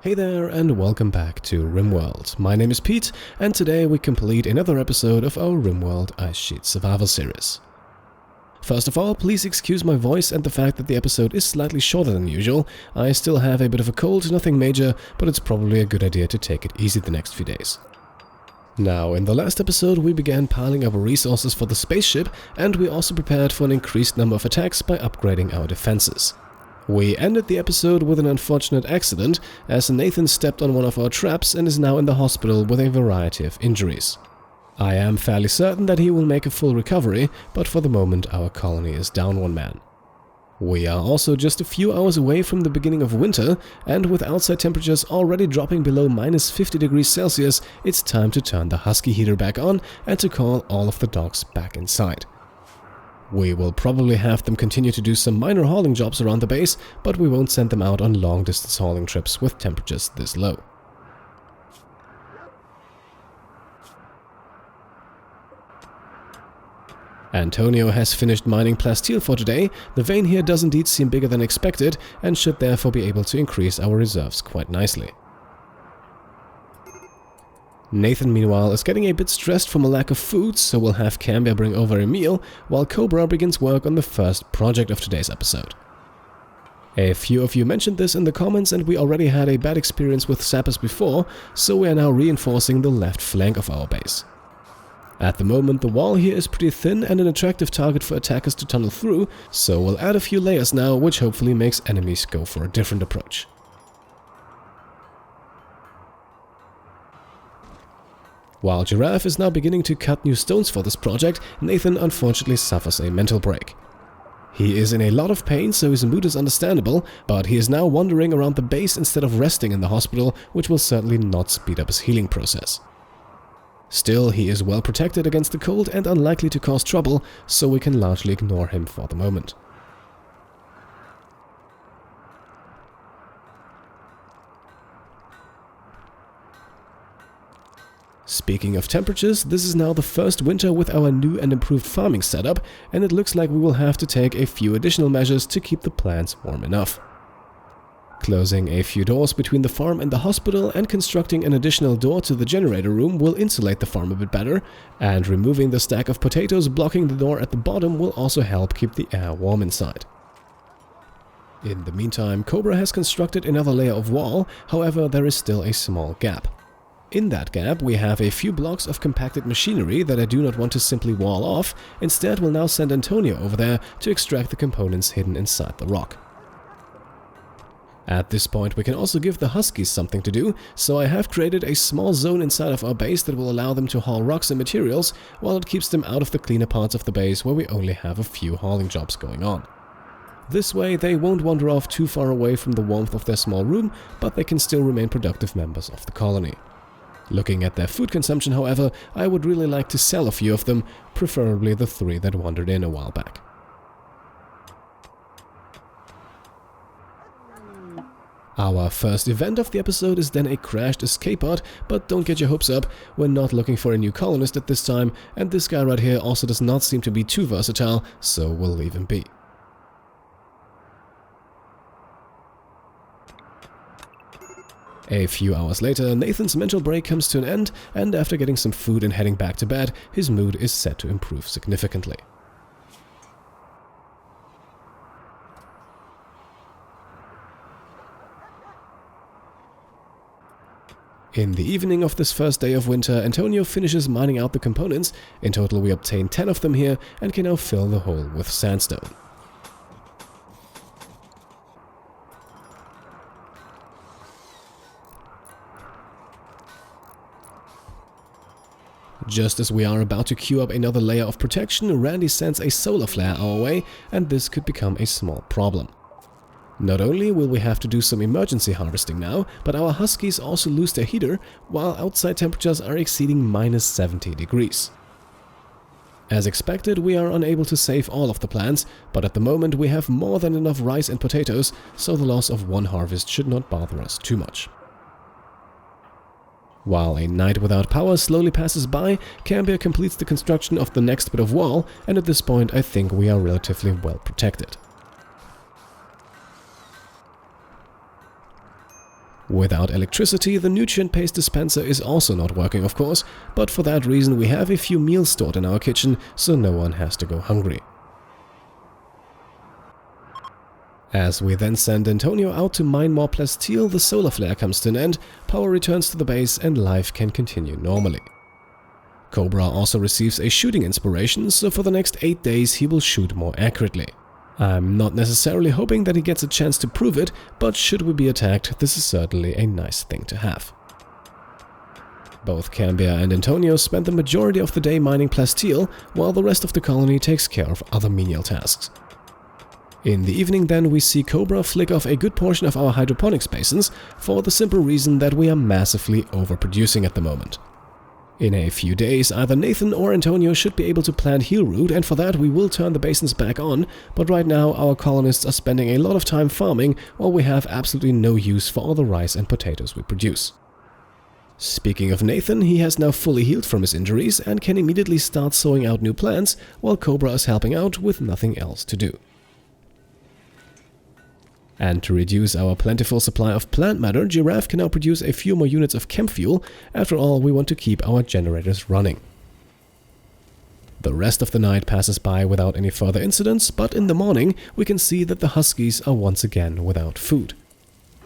Hey there and welcome back to Rimworld. My name is Pete and today we complete another episode of our Rimworld Ice Sheet Survival series. First of all, please excuse my voice and the fact that the episode is slightly shorter than usual. I still have a bit of a cold, nothing major, but it's probably a good idea to take it easy the next few days. Now, in the last episode we began piling up resources for the spaceship and we also prepared for an increased number of attacks by upgrading our defenses. We ended the episode with an unfortunate accident as Nathan stepped on one of our traps and is now in the hospital with a variety of injuries. I am fairly certain that he will make a full recovery, but for the moment our colony is down one man. We are also just a few hours away from the beginning of winter, and with outside temperatures already dropping below -50°C, it's time to turn the husky heater back on and to call all of the dogs back inside. We will probably have them continue to do some minor hauling jobs around the base, but we won't send them out on long-distance hauling trips with temperatures this low. Antonio has finished mining plasteel for today. The vein here does indeed seem bigger than expected and should therefore be able to increase our reserves quite nicely. Nathan, meanwhile, is getting a bit stressed from a lack of food, so we'll have Cambia bring over a meal, while Cobra begins work on the first project of today's episode. A few of you mentioned this in the comments and we already had a bad experience with sappers before, so we are now reinforcing the left flank of our base. At the moment the wall here is pretty thin and an attractive target for attackers to tunnel through, so we'll add a few layers now, which hopefully makes enemies go for a different approach. While Giraffe is now beginning to cut new stones for this project, Nathan unfortunately suffers a mental break. He is in a lot of pain, so his mood is understandable, but he is now wandering around the base instead of resting in the hospital, which will certainly not speed up his healing process. Still, he is well protected against the cold and unlikely to cause trouble, so we can largely ignore him for the moment. Speaking of temperatures, this is now the first winter with our new and improved farming setup, and it looks like we will have to take a few additional measures to keep the plants warm enough. Closing a few doors between the farm and the hospital and constructing an additional door to the generator room will insulate the farm a bit better, and removing the stack of potatoes blocking the door at the bottom will also help keep the air warm inside. In the meantime, Cobra has constructed another layer of wall, however there is still a small gap. In that gap we have a few blocks of compacted machinery that I do not want to simply wall off, instead we'll now send Antonio over there to extract the components hidden inside the rock. At this point we can also give the huskies something to do, so I have created a small zone inside of our base that will allow them to haul rocks and materials, while it keeps them out of the cleaner parts of the base where we only have a few hauling jobs going on. This way they won't wander off too far away from the warmth of their small room, but they can still remain productive members of the colony. Looking at their food consumption, however, I would really like to sell a few of them, preferably the 3 that wandered in a while back. Our first event of the episode is then a crashed escape pod, but don't get your hopes up, we're not looking for a new colonist at this time, and this guy right here also does not seem to be too versatile, so we'll leave him be. A few hours later, Nathan's mental break comes to an end, and after getting some food and heading back to bed, his mood is set to improve significantly. In the evening of this first day of winter, Antonio finishes mining out the components. In total we obtain 10 of them here and can now fill the hole with sandstone. Just as we are about to queue up another layer of protection, Randy sends a solar flare our way, and this could become a small problem. Not only will we have to do some emergency harvesting now, but our huskies also lose their heater, while outside temperatures are exceeding -70°. As expected, we are unable to save all of the plants, but at the moment we have more than enough rice and potatoes, so the loss of one harvest should not bother us too much. While a night without power slowly passes by, Cambia completes the construction of the next bit of wall, and at this point I think we are relatively well protected. Without electricity, the nutrient paste dispenser is also not working, of course, but for that reason we have a few meals stored in our kitchen, so no one has to go hungry. As we then send Antonio out to mine more plasteel, the solar flare comes to an end, power returns to the base and life can continue normally. Cobra also receives a shooting inspiration, so for the next 8 days he will shoot more accurately. I'm not necessarily hoping that he gets a chance to prove it, but should we be attacked, this is certainly a nice thing to have. Both Cambia and Antonio spend the majority of the day mining plasteel, while the rest of the colony takes care of other menial tasks. In the evening then we see Cobra flick off a good portion of our hydroponics basins, for the simple reason that we are massively overproducing at the moment. In a few days, either Nathan or Antonio should be able to plant heelroot, and for that we will turn the basins back on, but right now our colonists are spending a lot of time farming while we have absolutely no use for all the rice and potatoes we produce. Speaking of Nathan, he has now fully healed from his injuries and can immediately start sowing out new plants, while Cobra is helping out with nothing else to do. And to reduce our plentiful supply of plant matter, Giraffe can now produce a few more units of chem fuel. After all, we want to keep our generators running. The rest of the night passes by without any further incidents, but in the morning we can see that the Huskies are once again without food.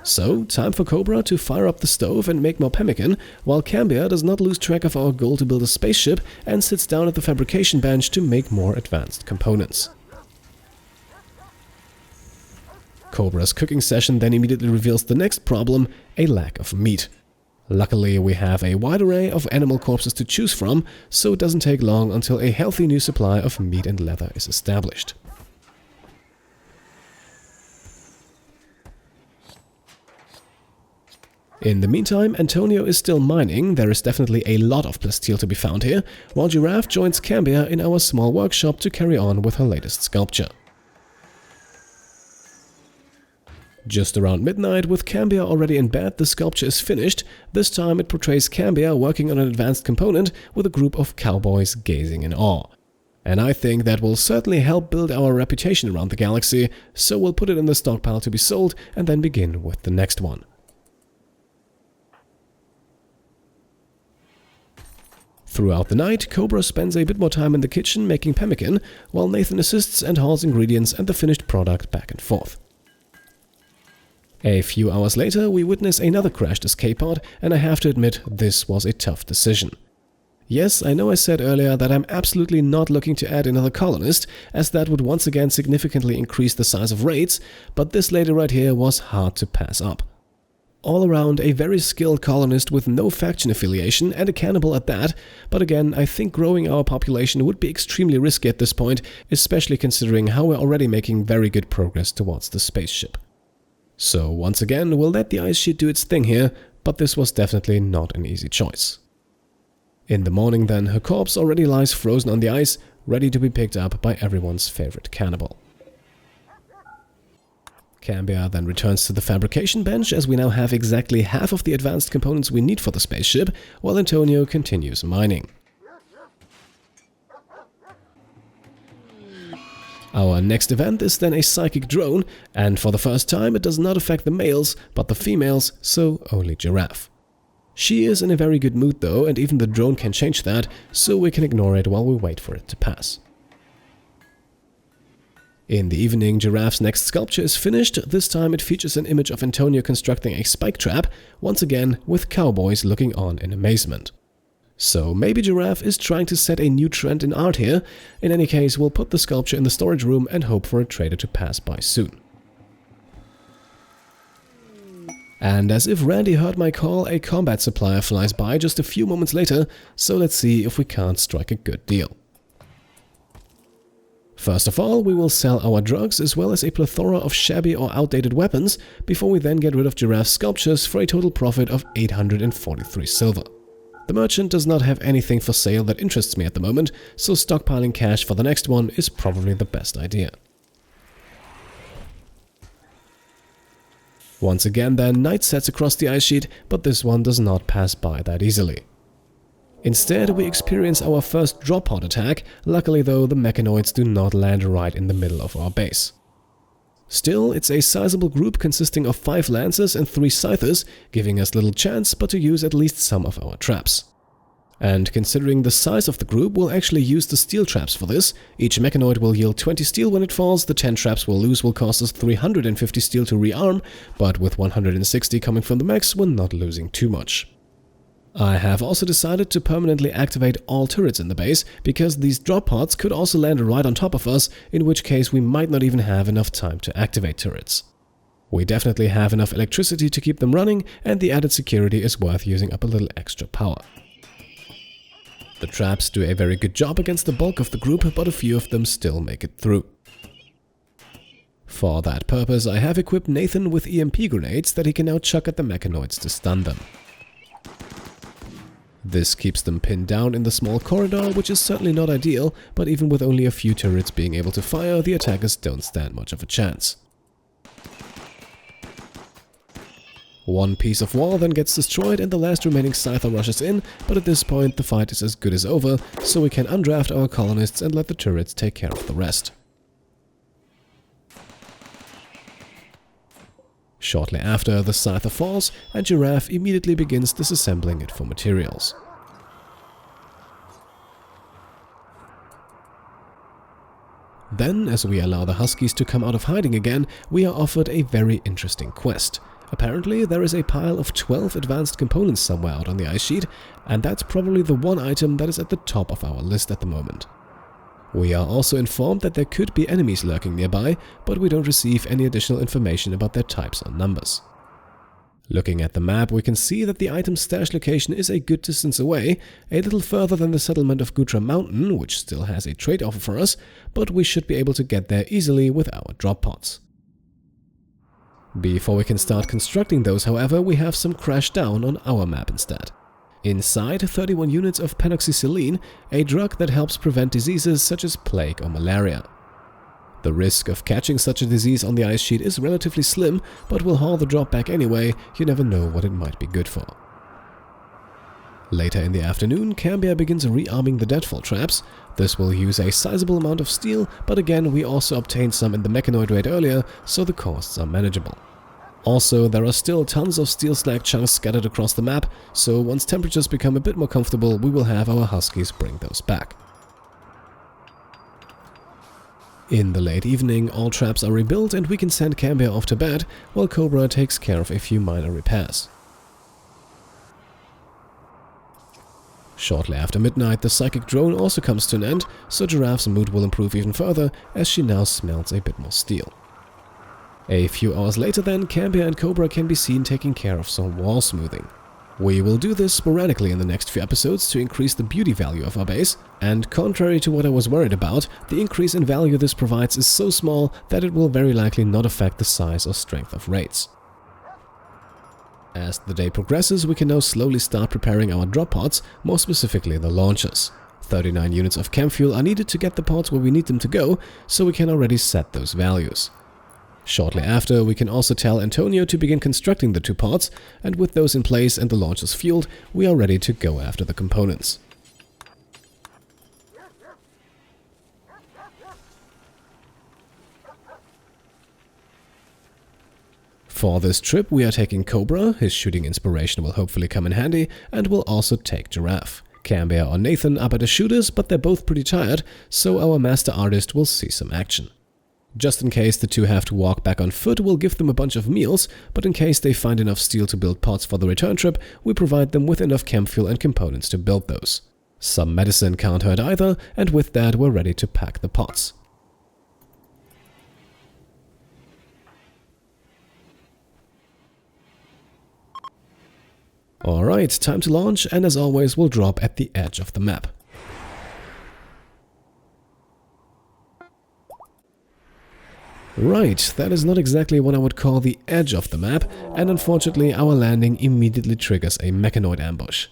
So, time for Cobra to fire up the stove and make more pemmican, while Cambia does not lose track of our goal to build a spaceship and sits down at the fabrication bench to make more advanced components. Cobra's cooking session then immediately reveals the next problem, a lack of meat. Luckily, we have a wide array of animal corpses to choose from, so it doesn't take long until a healthy new supply of meat and leather is established. In the meantime, Antonio is still mining. There is definitely a lot of plasteel to be found here, while Giraffe joins Cambia in our small workshop to carry on with her latest sculpture. Just around midnight, with Cambia already in bed, the sculpture is finished. This time it portrays Cambia working on an advanced component with a group of cowboys gazing in awe. And I think that will certainly help build our reputation around the galaxy, so we'll put it in the stockpile to be sold and then begin with the next one. Throughout the night, Cobra spends a bit more time in the kitchen making pemmican, while Nathan assists and hauls ingredients and the finished product back and forth. A few hours later, we witness another crashed escape pod, and I have to admit this was a tough decision. Yes, I know I said earlier that I'm absolutely not looking to add another colonist, as that would once again significantly increase the size of raids, but this lady right here was hard to pass up. All around a very skilled colonist with no faction affiliation and a cannibal at that, but again I think growing our population would be extremely risky at this point, especially considering how we're already making very good progress towards the spaceship. So once again we'll let the ice sheet do its thing here, but this was definitely not an easy choice. In the morning then, her corpse already lies frozen on the ice, ready to be picked up by everyone's favorite cannibal. Cambia then returns to the fabrication bench, as we now have exactly half of the advanced components we need for the spaceship, while Antonio continues mining. Our next event is then a psychic drone, and for the first time it does not affect the males, but the females, so only Giraffe. She is in a very good mood though, and even the drone can change that, so we can ignore it while we wait for it to pass. In the evening, Giraffe's next sculpture is finished. This time it features an image of Antonio constructing a spike trap, once again with cowboys looking on in amazement. So maybe Giraffe is trying to set a new trend in art here. In any case, we'll put the sculpture in the storage room and hope for a trader to pass by soon. And as if Randy heard my call, a combat supplier flies by just a few moments later, so let's see if we can't strike a good deal. First of all, we will sell our drugs as well as a plethora of shabby or outdated weapons, before we then get rid of Giraffe's sculptures for a total profit of 843 silver. The merchant does not have anything for sale that interests me at the moment, so stockpiling cash for the next one is probably the best idea. Once again then, night sets across the ice sheet, but this one does not pass by that easily. Instead, we experience our first drop pod attack. Luckily though, the Mechanoids do not land right in the middle of our base. Still, it's a sizable group consisting of 5 Lancers and 3 Scythers, giving us little chance but to use at least some of our traps. And considering the size of the group, we'll actually use the steel traps for this. Each Mechanoid will yield 20 steel when it falls, the 10 traps we'll lose will cost us 350 steel to rearm, but with 160 coming from the mechs, we're not losing too much. I have also decided to permanently activate all turrets in the base, because these drop pods could also land right on top of us, in which case we might not even have enough time to activate turrets. We definitely have enough electricity to keep them running, and the added security is worth using up a little extra power. The traps do a very good job against the bulk of the group, but a few of them still make it through. For that purpose, I have equipped Nathan with EMP grenades that he can now chuck at the Mechanoids to stun them. This keeps them pinned down in the small corridor, which is certainly not ideal, but even with only a few turrets being able to fire, the attackers don't stand much of a chance. One piece of wall then gets destroyed and the last remaining Scyther rushes in, but at this point the fight is as good as over, so we can undraft our colonists and let the turrets take care of the rest. Shortly after, the Scyther falls and Giraffe immediately begins disassembling it for materials. Then, as we allow the Huskies to come out of hiding again, we are offered a very interesting quest. Apparently, there is a pile of 12 advanced components somewhere out on the ice sheet, and that's probably the one item that is at the top of our list at the moment. We are also informed that there could be enemies lurking nearby, but we don't receive any additional information about their types or numbers. Looking at the map, we can see that the item's stash location is a good distance away, a little further than the settlement of Gutra Mountain, which still has a trade offer for us, but we should be able to get there easily with our drop pods. Before we can start constructing those, however, we have some crash down on our map instead. Inside, 31 units of penoxycyline, a drug that helps prevent diseases such as plague or malaria. The risk of catching such a disease on the ice sheet is relatively slim, but we'll haul the drop back anyway, you never know what it might be good for. Later in the afternoon, Cambia begins rearming the deadfall traps. This will use a sizable amount of steel, but again we also obtained some in the Mechanoid raid earlier, so the costs are manageable. Also, there are still tons of steel slag chunks scattered across the map, so once temperatures become a bit more comfortable, we will have our Huskies bring those back. In the late evening, all traps are rebuilt and we can send Cambia off to bed, while Cobra takes care of a few minor repairs. Shortly after midnight, the psychic drone also comes to an end, so Giraffe's mood will improve even further, as she now smells a bit more steel. A few hours later then, Cambia and Cobra can be seen taking care of some wall smoothing. We will do this sporadically in the next few episodes to increase the beauty value of our base, and contrary to what I was worried about, the increase in value this provides is so small that it will very likely not affect the size or strength of raids. As the day progresses, we can now slowly start preparing our drop pods, more specifically the launchers. 39 units of chem fuel are needed to get the pods where we need them to go, so we can already set those values. Shortly after, we can also tell Antonio to begin constructing the 2 pods, and with those in place and the launchers fueled, we are ready to go after the components. For this trip, we are taking Cobra, his shooting inspiration will hopefully come in handy, and we'll also take Giraffe. Cambia or Nathan are better shooters, but they're both pretty tired, so our master artist will see some action. Just in case the 2 have to walk back on foot, we'll give them a bunch of meals, but in case they find enough steel to build pods for the return trip, we provide them with enough chem fuel and components to build those. Some medicine can't hurt either, and with that we're ready to pack the pods. Alright, time to launch, and as always we'll drop at the edge of the map. Right, that is not exactly what I would call the edge of the map, and unfortunately our landing immediately triggers a Mechanoid ambush.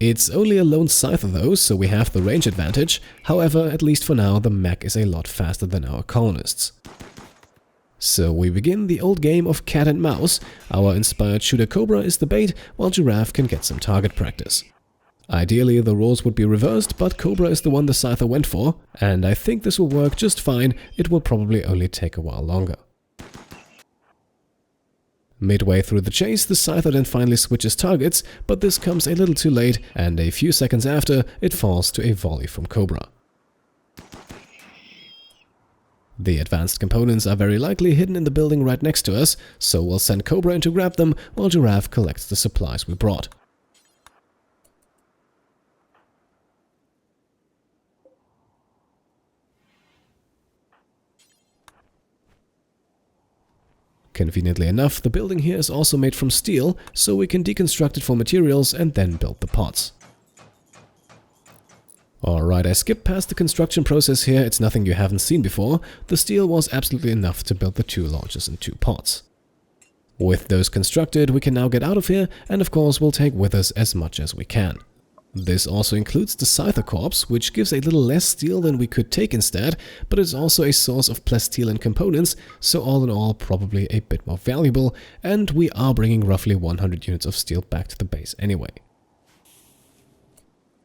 It's only a lone Scyther though, so we have the range advantage, however, at least for now, the mech is a lot faster than our colonists. So we begin the old game of cat and mouse. Our inspired shooter Cobra is the bait, while Giraffe can get some target practice. Ideally, the roles would be reversed, but Cobra is the one the Scyther went for, and I think this will work just fine. It will probably only take a while longer. Midway through the chase, the Scyther then finally switches targets, but this comes a little too late, and a few seconds after, it falls to a volley from Cobra. The advanced components are very likely hidden in the building right next to us, so we'll send Cobra in to grab them while Giraffe collects the supplies we brought. Conveniently enough, the building here is also made from steel, so we can deconstruct it for materials and then build the pods. Alright, I skipped past the construction process here, it's nothing you haven't seen before. The steel was absolutely enough to build the 2 launches and 2 pods. With those constructed, we can now get out of here, and of course we'll take with us as much as we can. This also includes the Scyther corpse, which gives a little less steel than we could take instead, but it's also a source of plasteel components, so all in all probably a bit more valuable, and we are bringing roughly 100 units of steel back to the base anyway.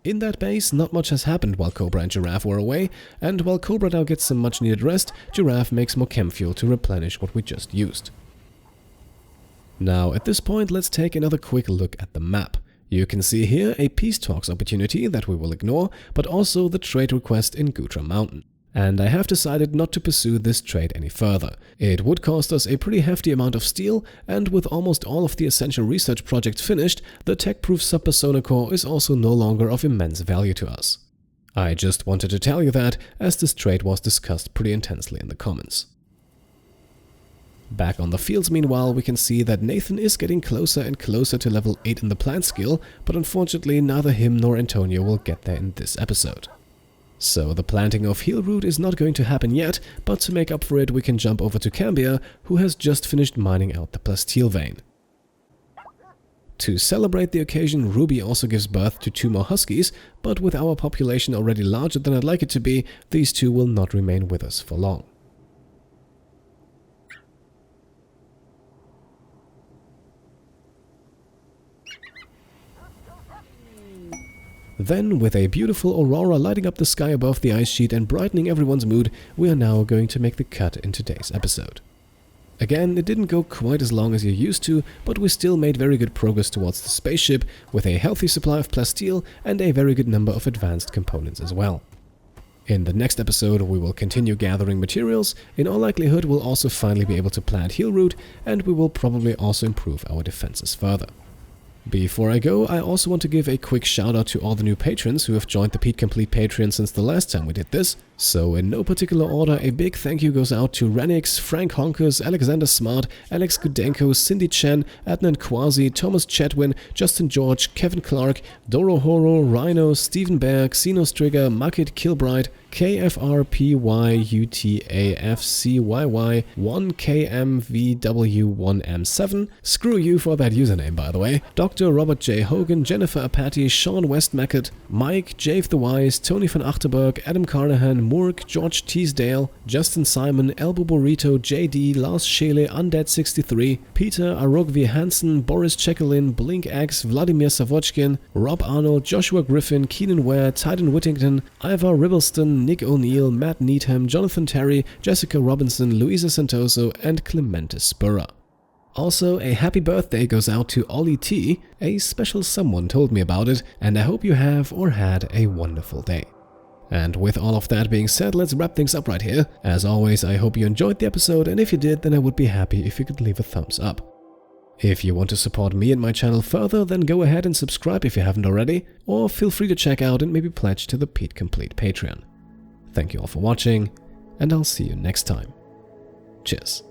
In that base, not much has happened while Cobra and Giraffe were away, and while Cobra now gets some much needed rest, Giraffe makes more chem fuel to replenish what we just used. Now at this point, let's take another quick look at the map. You can see here a peace talks opportunity that we will ignore, but also the trade request in Gutra Mountain. And I have decided not to pursue this trade any further. It would cost us a pretty hefty amount of steel, and with almost all of the essential research projects finished, the tech-proof Subpersona core is also no longer of immense value to us. I just wanted to tell you that, as this trade was discussed pretty intensely in the comments. Back on the fields meanwhile, we can see that Nathan is getting closer and closer to level 8 in the plant skill, but unfortunately neither him nor Antonio will get there in this episode. So the planting of Healroot is not going to happen yet, but to make up for it we can jump over to Cambia, who has just finished mining out the plasteel vein. To celebrate the occasion, Ruby also gives birth to 2 more huskies, but with our population already larger than I'd like it to be, these 2 will not remain with us for long. Then, with a beautiful aurora lighting up the sky above the ice sheet and brightening everyone's mood, we are now going to make the cut in today's episode. Again, it didn't go quite as long as you're used to, but we still made very good progress towards the spaceship, with a healthy supply of plasteel and a very good number of advanced components as well. In the next episode, we will continue gathering materials. In all likelihood, we'll also finally be able to plant Healroot, and we will probably also improve our defenses further. Before I go, I also want to give a quick shout out to all the new patrons who have joined the Pete Complete Patreon since the last time we did this. So in no particular order, a big thank you goes out to Renix, Frank Honkers, Alexander Smart, Alex Gudenko, Cindy Chen, Adnan Quasi, Thomas Chetwin, Justin George, Kevin Clark, Doro Horo, Rhino, Stephen Berg, Xenos Trigger, Market Kilbright, KFRPYUTAFCYY, 1KMVW1M7, screw you for that username by the way, Dr. Robert J. Hogan, Jennifer Apathy, Sean Westmackett, Mike, Jave the Wise, Tony van Achterberg, Adam Carnahan, Moork, George Teasdale, Justin Simon, Elbow Burrito, JD, Lars Scheele, Undead63, Peter Arogvi Hansen, Boris Chekelin, Blink X, Vladimir Savochkin, Rob Arnold, Joshua Griffin, Keenan Ware, Titan Whittington, Ivar Ribbleston, Nick O'Neill, Matt Needham, Jonathan Terry, Jessica Robinson, Luisa Santoso, and Clemente Spurra. Also, a happy birthday goes out to Ollie T. A special someone told me about it, and I hope you have or had a wonderful day. And with all of that being said, let's wrap things up right here. As always, I hope you enjoyed the episode, and if you did, then I would be happy if you could leave a thumbs up. If you want to support me and my channel further, then go ahead and subscribe if you haven't already, or feel free to check out and maybe pledge to the Pete Complete Patreon. Thank you all for watching, and I'll see you next time. Cheers.